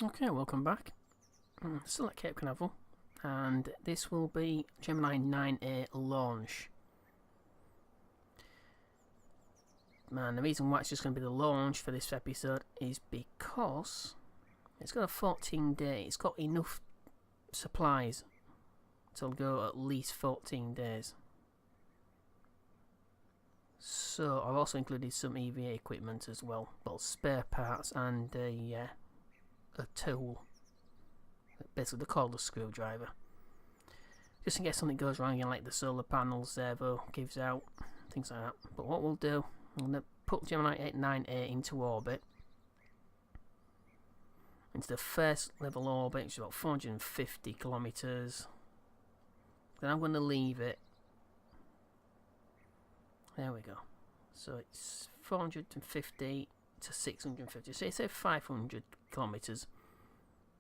Okay, welcome back. Still at Cape Canaveral, and this will be Gemini 9A launch. Man, the reason why it's just going to be the launch for this episode is because it's got a 14-day. It's got enough supplies to go at least 14 days. So I've also included some EVA equipment as well, well, spare parts and a tool. Basically, they're called a screwdriver. Just in case something goes wrong, like the solar panels, servo gives out, things like that. But what we'll do, I'm going to put Gemini 9A into orbit, into the first level orbit, which is about 450 kilometers. Then I'm going to leave it. There we go. So it's 450 to 650. So say 500 kilometers,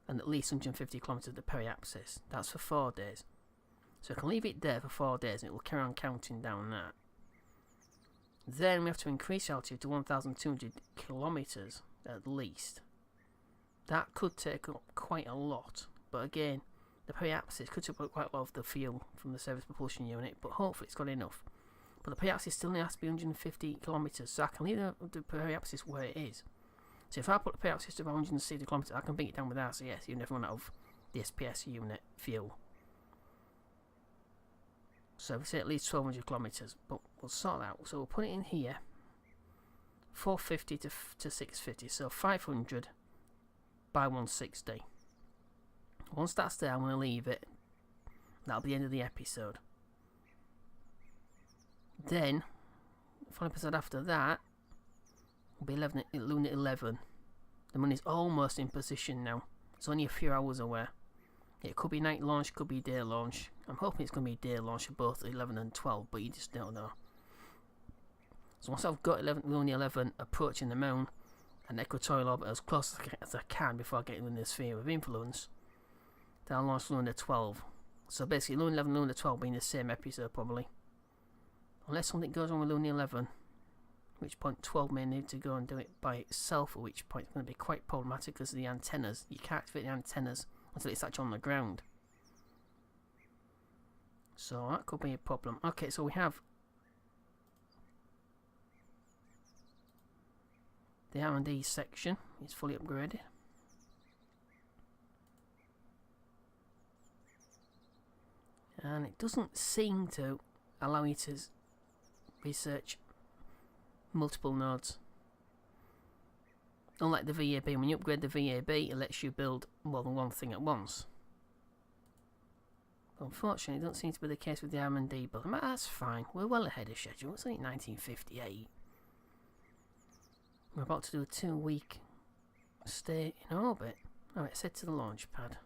and at least 150 kilometers to periapsis. That's for 4 days. So I can leave it there for 4 days, and it will carry on counting down that. Then we have to increase altitude to 1,200 kilometers at least. That could take up quite a lot, but again, the periapsis could take up quite a lot of the fuel from the service propulsion unit, but hopefully it's got enough. But the periapsis still has to be 150 kilometers, so I can leave the periapsis where it is. So if I put the periapsis to about 160 kilometers, I can bring it down with RSS. You never run out of the SPS unit fuel. So we say at least 1,200 kilometers, but we'll sort that out. So we'll put it in here, 450 to 650, so 500 by 160. Once that's there, I'm going to leave it. That'll be the end of the episode. Then, for an episode after that, will be Lunar 11. The moon is almost in position now. It's only a few hours away. It could be night launch, could be day launch. I'm hoping it's going to be day launch for both 11 and 12, but you just don't know. So once I've got Lunar 11 approaching the moon, and equatorial orbit as close as I can before getting in the sphere of influence, then I'll launch Lunar 12. So basically Lunar 11 and Lunar 12 being the same episode probably. Unless something goes wrong with Lunar 11, at which point 12 may need to go and do it by itself, at which point it's going to be quite problematic because of the antennas. You can't activate the antennas until it's actually on the ground. So that could be a problem. Okay, so we have the R&D section is fully upgraded. And it doesn't seem to allow you to research multiple nodes. Unlike the VAB, when you upgrade the VAB, it lets you build more than one thing at once. But unfortunately, it doesn't seem to be the case with the R&D build. But that's fine. We're well ahead of schedule. It's only 1958. We're about to do a 2-week stay in orbit. Alright, set to the launch pad.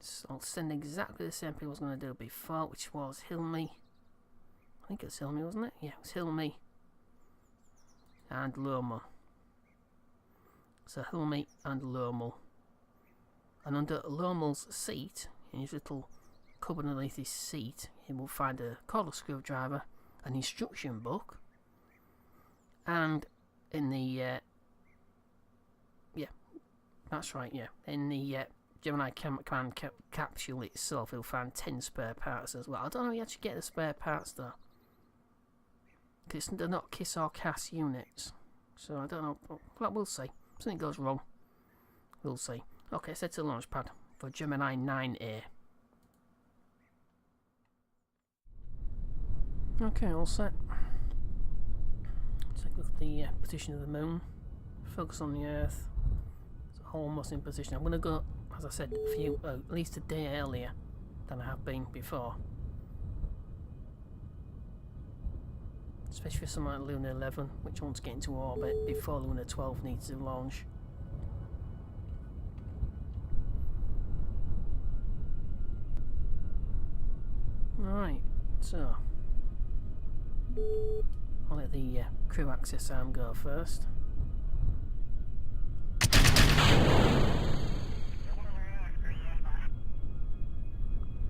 So I'll send exactly the same thing I was going to do before, which was Hilmi. I think it was Hilmi, wasn't it? Yeah, it was Hilmi and Loma. So Hilmi and Lomal. And under Lomal's seat, in his little cupboard underneath his seat, you will find a cordless screwdriver, an instruction book, and in the yeah, that's right, yeah, in the Gemini command capsule itself, you'll find 10 spare parts as well. I don't know how you actually get the spare parts though, because they're not KISS or CAS units, so I don't know. Well, we'll see. If something goes wrong, we'll see. Okay, set to the launch pad for Gemini 9A. Okay, all set. Check with the position of the moon. Focus on the Earth. It's almost in position. I'm going to go, as I said, at least a day earlier than I have been before. Especially for something like Lunar 11, which wants to get into orbit before Lunar 12 needs to launch. Alright, so I'll let the crew access arm go first.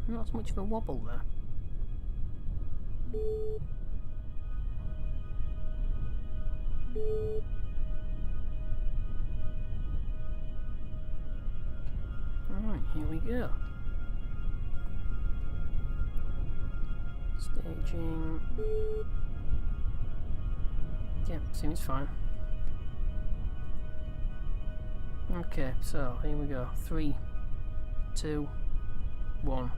Not much of a wobble there. Alright, here we go. Staging. Yep, seems fine. Okay, so here we go. 3, 2, 1.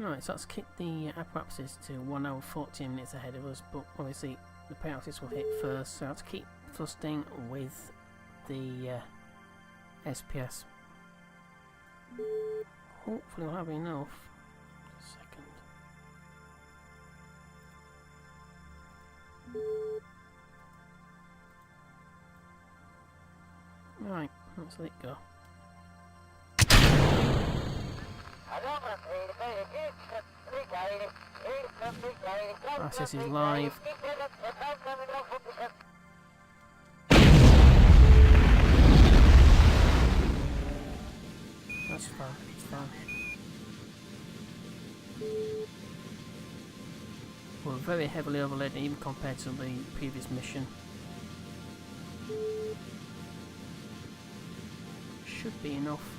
Right, so let's kick the apophysis to 1 hour 14 minutes ahead of us, but obviously the apophysis will hit first, so I have to keep thrusting with the SPS. Hopefully we'll have enough. Just a second. Right, let's let it go. RSS is live. That's fine, it's fine. We're very heavily overlaid even compared to the previous mission. Should be enough.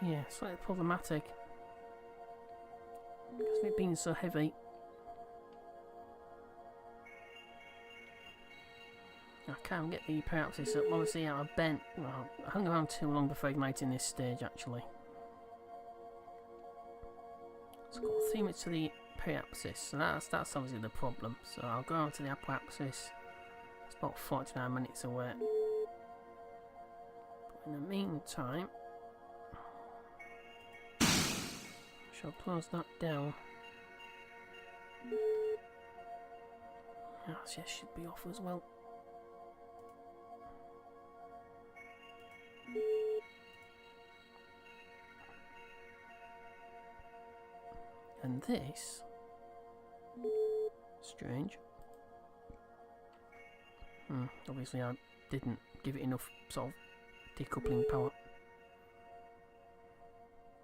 Yeah, slightly problematic because of it being so heavy. I can't get the periapsis up. Obviously, I bent. Well, I hung around too long before igniting this stage. Actually, it's got 3 minutes to the periapsis, so that's obviously the problem. So I'll go on to the apoapsis. It's about 49 minutes away. But in the meantime, I'll close that down. RSS should be off as well. And this, strange. Obviously I didn't give it enough sort of decoupling power.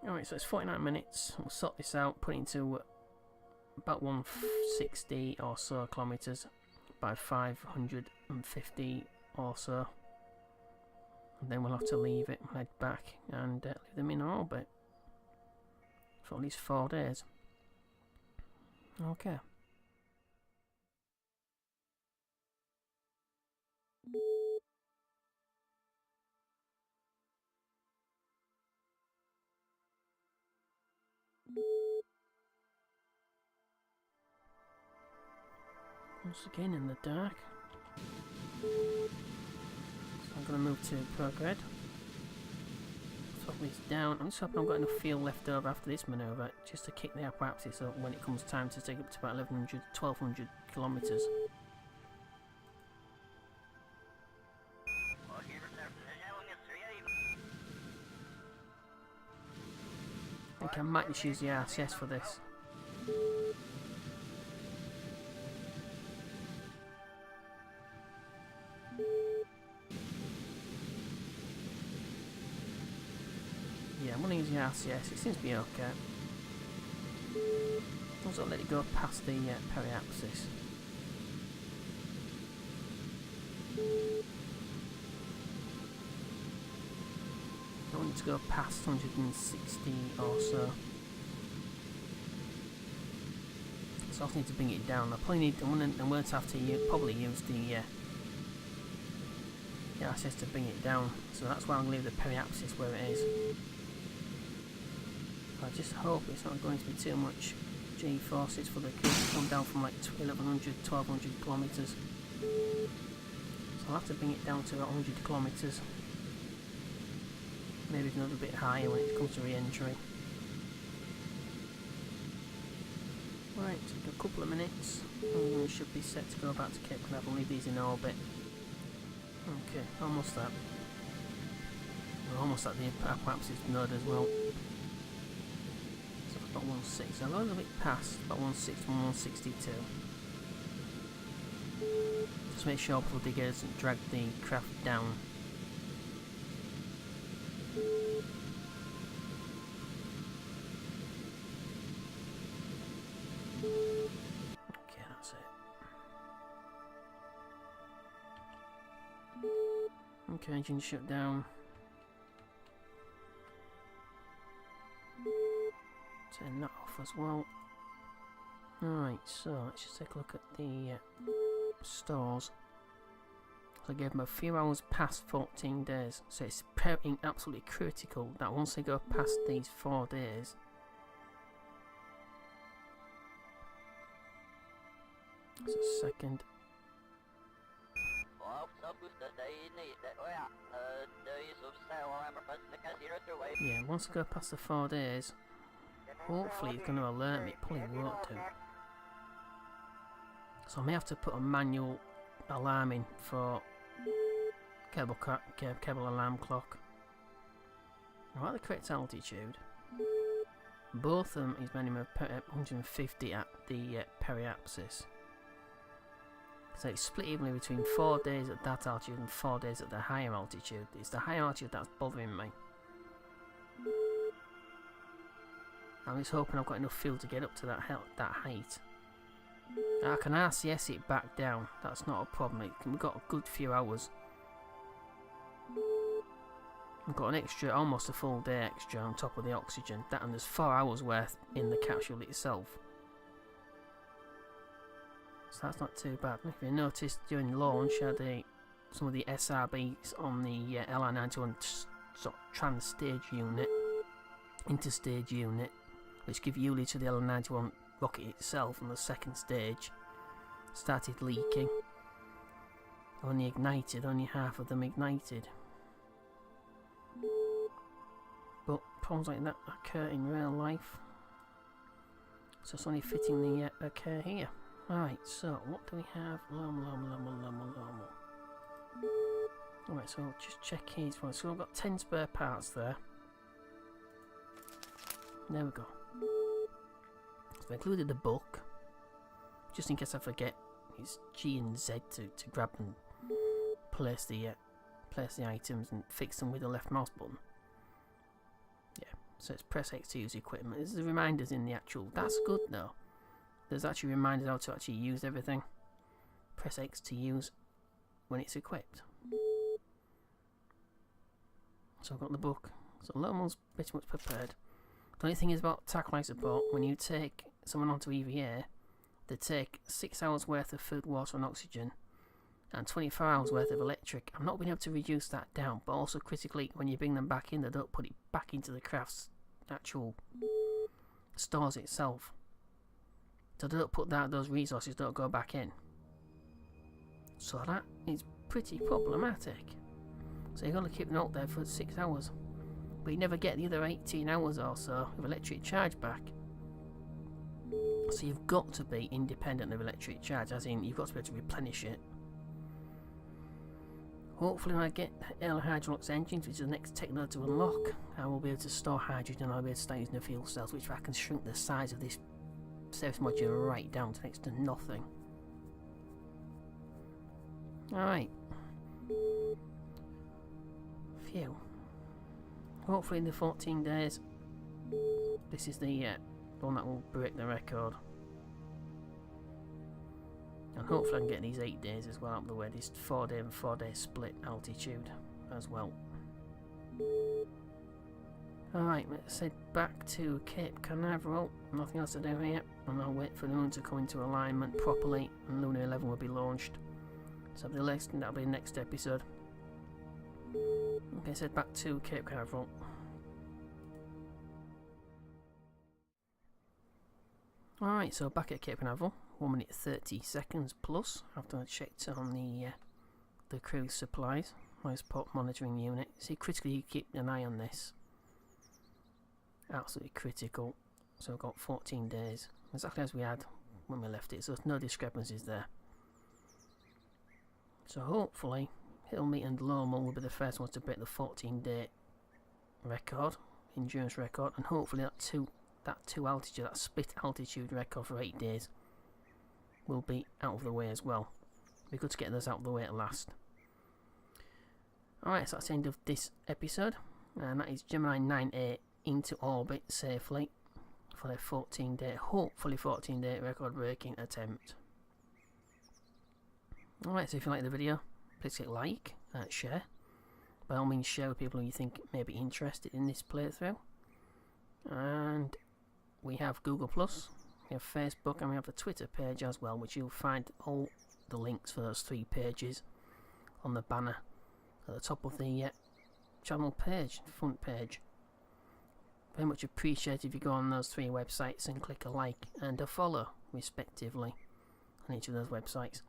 Alright, so it's 49 minutes. We'll sort this out, put it into about 160 or so kilometers by 550 or so. And then we'll have to leave it, head back, and leave them in orbit for at least 4 days. Okay. Once again in the dark. So I'm going to move to prograde. Throw these down. I'm just hoping I've got enough fuel left over after this manoeuvre just to kick the apoapsis up when it comes time to take up to about 1100, 1200 kilometres. I think I might just use the RSS for this. Yeah, I'm going to use the RSS, it seems to be okay. Also let it go past the periapsis. Don't want it to go past 160 or so. So I also need to bring it down. I'm going to have to probably use the RSS to bring it down. So that's why I'm going to leave the periapsis where it is. I just hope it's not going to be too much G-forces for the kids to come down from like 1100, 1200 kilometres. So I'll have to bring it down to about 100 kilometres. Maybe another bit higher when it comes to re-entry. Right, so a couple of minutes and we should be set to go back to Cape Canaveral. Leave these in orbit. Okay, almost there. We're almost at the apoapsis node as well. about 160. So I've got a little bit past about 160 and 162. Just make sure Orbital Decay doesn't drag the craft down. Okay, that's it. Okay, engine shut down. Turn that off as well. Alright, so let's just take a look at the stores. So I gave them a few hours past 14 days. So it's absolutely critical that once they go past these 4 days, just a second. Yeah, once I go past the 4 days, hopefully it's going to alert me. It probably won't do. So I may have to put a manual alarm in for Kerbal alarm clock. Now at the correct altitude, both of them is minimum 150 at the periapsis. So it's split evenly between 4 days at that altitude and 4 days at the higher altitude. It's the higher altitude that's bothering me. I'm just hoping I've got enough fuel to get up to that height. I can RCS it back down, that's not a problem. We've got a good few hours. We've got an extra, almost a full day extra on top of the oxygen. That, and there's 4 hours worth in the capsule itself. So that's not too bad. If you noticed during launch, I had some of the SRBs on the LI-91 sort of trans-stage unit, interstage unit, which give ULI to the LI-91 rocket itself on the second stage, started leaking. Only half of them ignited. But problems like that occur in real life. So it's only fitting the occur here. Alright, so what do we have? Alright, so just check his one. So we've got 10 spare parts there. There we go. So I included the book, just in case I forget. It's G and Z to grab and place the items and fix them with the left mouse button. Yeah, so it's press X to use equipment. There's the reminders in the actual. That's good though. There's actually reminders how to actually use everything. Press X to use when it's equipped. So I've got the book. So Lomo's pretty much prepared. The only thing is about tackle life support. When you take someone onto EVA, they take 6 hours worth of food, water and oxygen and 24 hours worth of electric. I'm not being able to reduce that down, but also critically, when you bring them back in, they don't put it back into the craft's actual stores itself. So they don't put those resources don't go back in. So that is pretty problematic. So you're going to keep them out there for 6 hours. But you never get the other 18 hours or so of electric charge back. So you've got to be independent of electric charge, as in you've got to be able to replenish it. Hopefully when I get L Hydrolux engines, which is the next technology to unlock, I will be able to store hydrogen and I'll be able to start using the fuel cells, which I can shrink the size of this service module right down to next to nothing. Alright. Phew. Hopefully in the 14 days, this is the one that will break the record. And hopefully I can get these 8 days as well out of the way, this 4 day and 4 day split altitude as well. Alright, let's head back to Cape Canaveral. Nothing else to do here, and I'll wait for the moon to come into alignment properly and Lunar 11 will be launched. So that'll be the next episode. Okay, let's head back to Cape Canaveral. Alright, so back at Cape Canaveral, 1 minute 30 seconds plus after I checked on the cruise supplies, my spot monitoring unit. See, critically you keep an eye on this. Absolutely critical. So I've got 14 days, exactly as we had when we left it, so there's no discrepancies there. So hopefully Hilmy and Lomo will be the first ones to break the 14 day record, endurance record, and hopefully that 2 altitude, that split altitude record for 8 days will be out of the way as well. It'll be good to get those out of the way at last. Alright, so that's the end of this episode, and that is Gemini IXA into orbit safely for their 14-day, hopefully 14-day record-breaking attempt. Alright, so if you like the video, please click like, share. By all means, share with people who you think may be interested in this playthrough. And we have Google+, we have Facebook, and we have the Twitter page as well, which you'll find all the links for those 3 pages on the banner at the top of the channel page, front page. Very much appreciated if you go on those 3 websites and click a like and a follow, respectively, on each of those websites.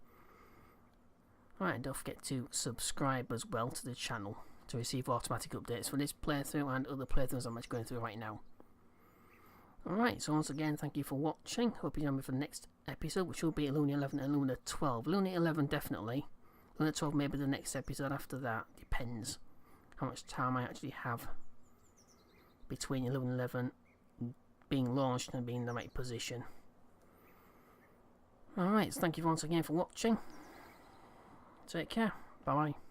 Alright, don't forget to subscribe as well to the channel to receive automatic updates for this playthrough and other playthroughs I'm actually going through right now. Alright, so once again, thank you for watching. Hope you join me for the next episode, which will be Luna 11 and Luna 12. Luna 11 definitely. Luna 12 maybe the next episode after that. Depends how much time I actually have between Luna 11 being launched and being in the right position. Alright, so thank you once again for watching. Take care. Bye bye.